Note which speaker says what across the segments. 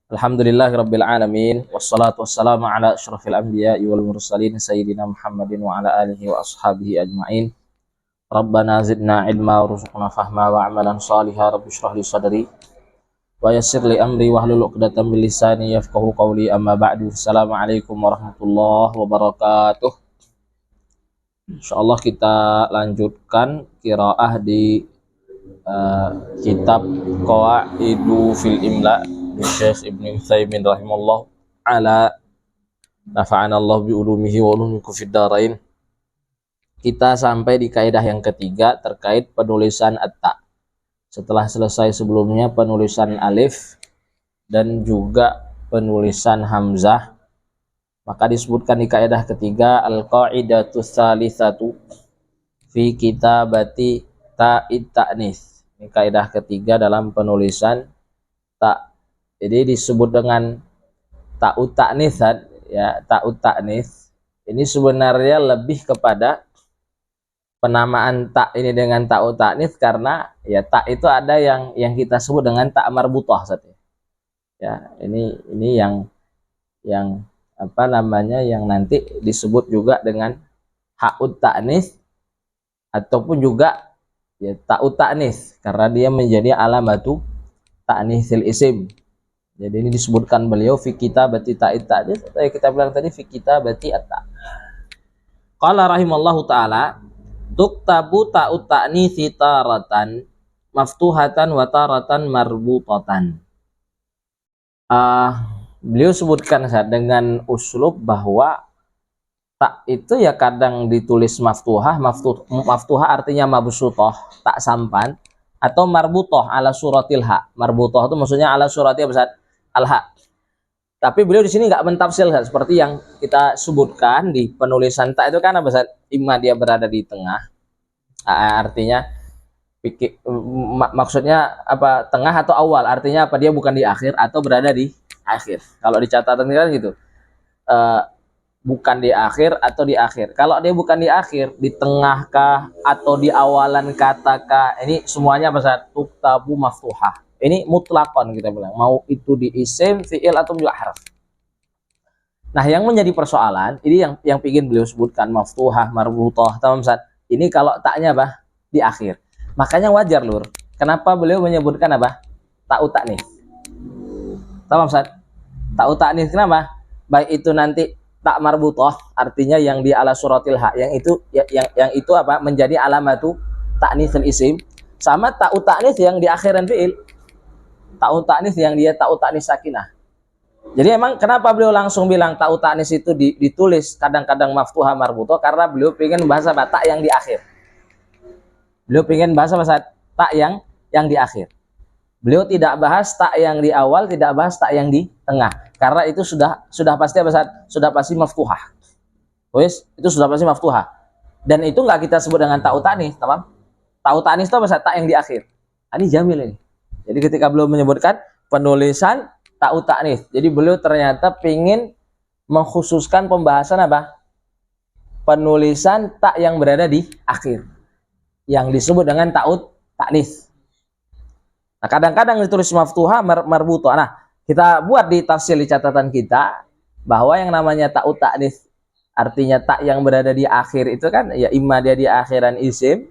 Speaker 1: Alhamdulillahirabbil alamin wassalatu wassalamu ala asyrafil anbiya'i wal mursalin sayyidina Muhammadin wa ala alihi wa ashabihi ajmain. Rabbana zidna ilma warzuqna fahma wa amalan shaliha rabbi shrah li sadri wa yassir li amri wahlul 'uqdatam min lisani yafqahu qawli amma ba'du. Assalamualaikum warahmatullahi wabarakatuh. Insyaallah kita lanjutkan qiraah di kitab Qawaidu fil Imla Syekh Ibnu Utsaimin rahimallahu ala nafa'anallahu bi ulumihi wa ulumikum fid dharain. Kita sampai di kaidah yang ketiga terkait penulisan at-ta. Setelah selesai sebelumnya penulisan alif dan juga penulisan hamzah, maka disebutkan di kaidah ketiga al-qaidatu tsalitsatu fi kitabati ta'it ta'nis. Ini kaidah ketiga dalam penulisan ta. Jadi disebut dengan ta'ut ta'nis, ya, ta'ut ta'nis. Ini sebenarnya lebih kepada penamaan ta ini dengan ta'ut ta'nis karena ya ta itu ada yang kita sebut dengan ta marbutah saja. Ya, ini yang apa namanya yang nanti disebut juga dengan ha'ut ta'nis ataupun juga ya ta'ut ta'nis karena dia menjadi alamatu ta'nisil isim. Jadi ini disebutkan beliau fi kitabati ta'it ta'nis, atau yang kita bilang tadi fi kitabati at-ta. Qala rahimallahu taala tuktabu ta'ut ta'nitsi taratan maftuhatan wa taratan marbutatan. Beliau sebutkan dengan uslub bahwa tak itu ya kadang ditulis maftuhah, maftuhah artinya mabsutah, tak sampan, atau marbutah ala suratil ha. Marbutah itu maksudnya ala suratil al-ha. Tapi beliau di sini nggak mentafsir seperti yang kita sebutkan di penulisan ta itu kan apa Ustaz? Imma dia berada di tengah. Artinya maksudnya apa? Tengah atau awal? Artinya apa? Dia bukan di akhir atau berada di akhir. Kalau di catatan kan gitu. Bukan di akhir atau di akhir. Kalau dia bukan di akhir, di tengah kah atau di awalan kata kah, ini semuanya Ustaz tuktabu maftuhah. Ini mutlakon kita bilang, mau itu di isim, fi'il atau juga harf. Nah, yang menjadi persoalan ini yang ingin beliau sebutkan maftuhah, marbutah, tamam Ustaz. Ini kalau taknya apa? Di akhir. Makanya wajar Lur. Kenapa beliau menyebutkan apa? Ta'ut ta'nis. Tamam Ustaz. Ta'ut ta'nis kenapa? Baik itu nanti tak marbutah artinya yang di ala suratil ha, yang itu apa? Menjadi alamatu ta'nisil isim, sama ta'ut ta'nis yang di akhiran fi'il. Ta'ut ta'nis yang dia ta'ut ta'nis sakinah. Jadi emang kenapa beliau langsung bilang ta'ut ta'nis itu ditulis kadang-kadang maftuhah marbutah, karena beliau pengen bahasa tak yang di akhir. Beliau pengen bahasa tak yang di akhir. Beliau tidak bahas tak yang di awal, tidak bahas tak yang di tengah. Karena itu sudah pasti sudah pasti maftuhah. Wes, itu sudah pasti maftuhah. Dan itu enggak kita sebut dengan ta'ut ta'nis, teman. Ta'ut ta'nis itu apa? Tak yang di akhir. Ini jamil ini. Jadi ketika beliau menyebutkan penulisan ta'ut ta'nis, jadi beliau ternyata ingin mengkhususkan pembahasan apa? Penulisan tak yang berada di akhir, yang disebut dengan ta'ut ta'nis. Nah, kadang-kadang ditulis maftuhah marbutah. Nah, kita buat di tafsir di catatan kita bahwa yang namanya ta'ut ta'nis artinya tak yang berada di akhir itu kan ya imma dia di akhiran isim,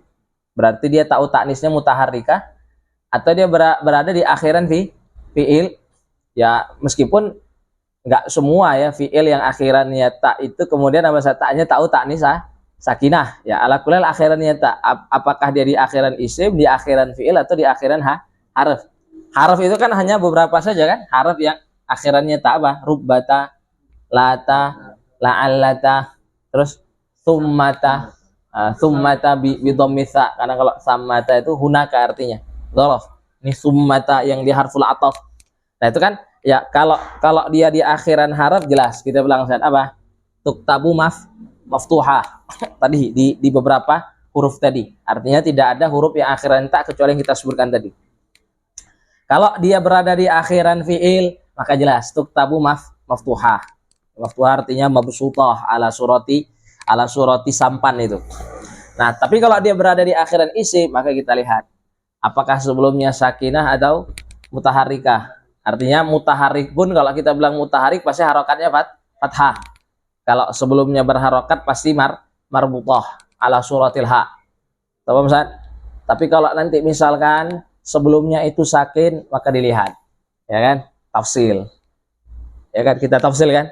Speaker 1: berarti dia ta'ut ta'nisnya mutaharrikah, atau dia berada di akhiran fi'il. Ya meskipun enggak semua ya fi'il yang akhirannya ta itu kemudian nama taknya ta'ut ta'nis sakinah. Ya ala kulal akhirannya ta, apakah dia di akhiran isim, di akhiran fi'il, atau di akhiran harf. Harf itu kan hanya beberapa saja kan. Harf yang akhirannya ta apa? Rubbata, lata, la'allata, terus summata, summata bi dhammisa. Karena kalau sammata itu hunaka artinya dhorof. Ini summata yang di harful ataf. Nah itu kan ya kalau dia di akhiran harf jelas kita bilang apa? Tuktabu maftuhah. Tadi di beberapa huruf tadi. Artinya tidak ada huruf yang akhiran tak kecuali yang kita sebutkan tadi. Kalau dia berada di akhiran fi'il maka jelas tuktabu maftuhah. Maftuhah artinya mabsutah ala surati sampan itu. Nah, tapi kalau dia berada di akhiran isim maka kita lihat apakah sebelumnya sakinah atau mutaharrikah. Artinya mutaharik pun kalau kita bilang mutaharik pasti harokatnya fathah. Kalau sebelumnya berharokat pasti marbutah ala suratil ha. Tahu Ustaz? Tapi kalau nanti misalkan sebelumnya itu sakin maka dilihat, ya kan? Tafsil. Ya kan kita tafsil kan?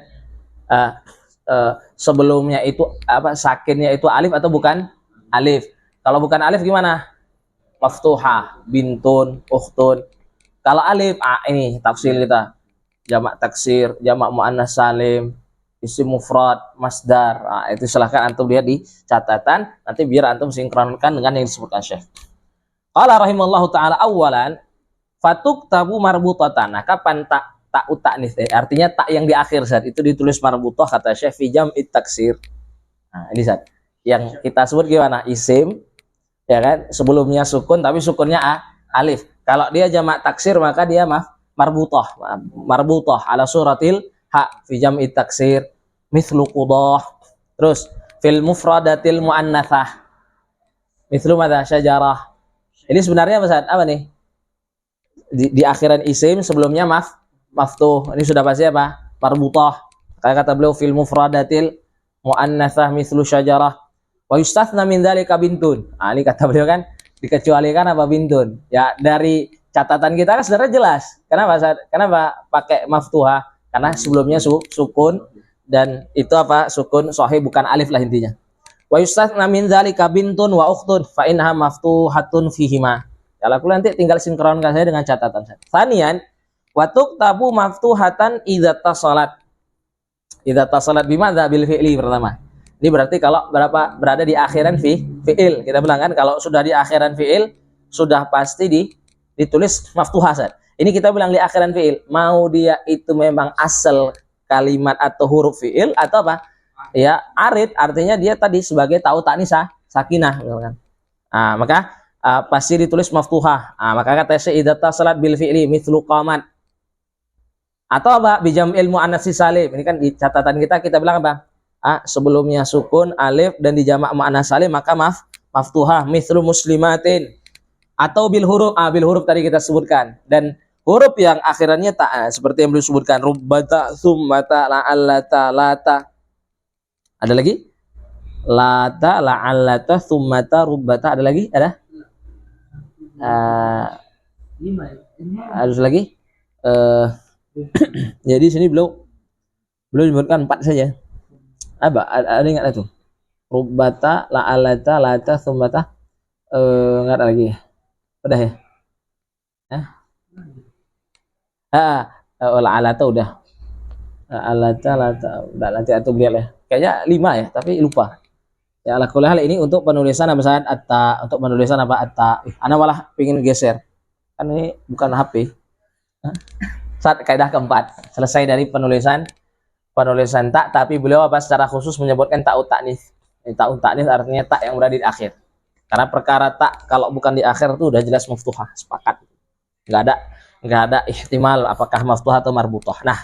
Speaker 1: Sebelumnya itu apa sakinnya itu alif atau bukan alif? Kalau bukan alif gimana? Maftuhah, bintun, ukhtun. Kalau alif, ini tafsil kita. Jamak taksir, jamak muannas salim, isim mufrad, masdar. Itu silahkan antum lihat di catatan, nanti biar antum sinkronkan dengan yang disebutkan Syekh. Qala rahimallahu taala awalan fatuktabu marbutatan. Nah, kapan tak utanis artinya tak yang di akhir saat itu ditulis marbutah kata Syekh fi jam'it taksir. Nah, ini saat yang kita sebut gimana? Isim, ya kan? Sebelumnya sukun tapi sukunnya alif. Kalau dia jamak taksir maka dia marbutah ala suratil ha fi jam'it taksir mithlu qudah. Terus fil mufradatil muannatsah mithlu madza syajarah. Ini sebenarnya apa nih? Di akhiran isim sebelumnya maftuh. Ini sudah pasti apa? Marbutah. Kayak kata beliau fil mufradatil muannatsah mithlu syajarah wa yustathna min dzalika bintun. Ini kata beliau kan dikecualikan apa bintun. Ya dari catatan kita kan sebenarnya jelas. Kenapa pakai maftuha? Karena sebelumnya sukun dan itu apa? Sukun sahih bukan alif lah intinya. Wa yustathna min dzalika bintun wa ukhtun fa innaha maftuhatun fihima. Kalau aku nanti tinggal sinkronkan saya dengan catatan saya. Tsaniyan wa tuktabu maftuhatan idza tasalat. Idza tasalat bimadza bil fi'li pertama. Ini berarti kalau berada di akhiran fi'il. Kita bilang kan kalau sudah di akhiran fi'il sudah pasti ditulis maftuhah. Ini kita bilang di akhiran fi'il. Mau dia itu memang asal kalimat atau huruf fi'il atau apa? Ya, arid artinya dia tadi sebagai tau ta'nisah sakinah gitu kan. Maka pasti ditulis maftuhah. Maka kata Syekh idza tasalat bil fi'li mithlu qamat. Atau apa? Bijam'il muannats salim. Ini kan di catatan kita bilang apa? Sebelumnya sukun alif dan di jamak muannats salim maka maftuhah mithlu muslimatin. Atau bil huruf tadi kita sebutkan dan huruf yang akhirannya tak seperti yang belum disebutkan rubbata summata la'allata lata. Ada lagi? Lata la'allata summata rubbata. Ada lagi? Ada? Ada lagi? Jadi sini belum disebutkan 4 saja. Ada ingat itu? Rubbata la'allata lata summata. Enggak ada lagi. Udah ya? La'allata udah. La'allata lata udah nanti atau lihat ya. Kayaknya 5 ya, tapi lupa. Ya ala kulli hal ini untuk penulisan apa saat untuk penulisan apa ana malah pingin geser. Kan ini bukan HP. Saat kaidah keempat, selesai dari penulisan tak tapi beliau apa secara khusus menyebutkan ta'ut ta'nis. Ta'ut ta'nis artinya tak yang berada di akhir. Karena perkara tak kalau bukan di akhir itu udah jelas maftuhah, sepakat. Enggak ada ihtimal apakah maftuhah atau marbutah. Nah,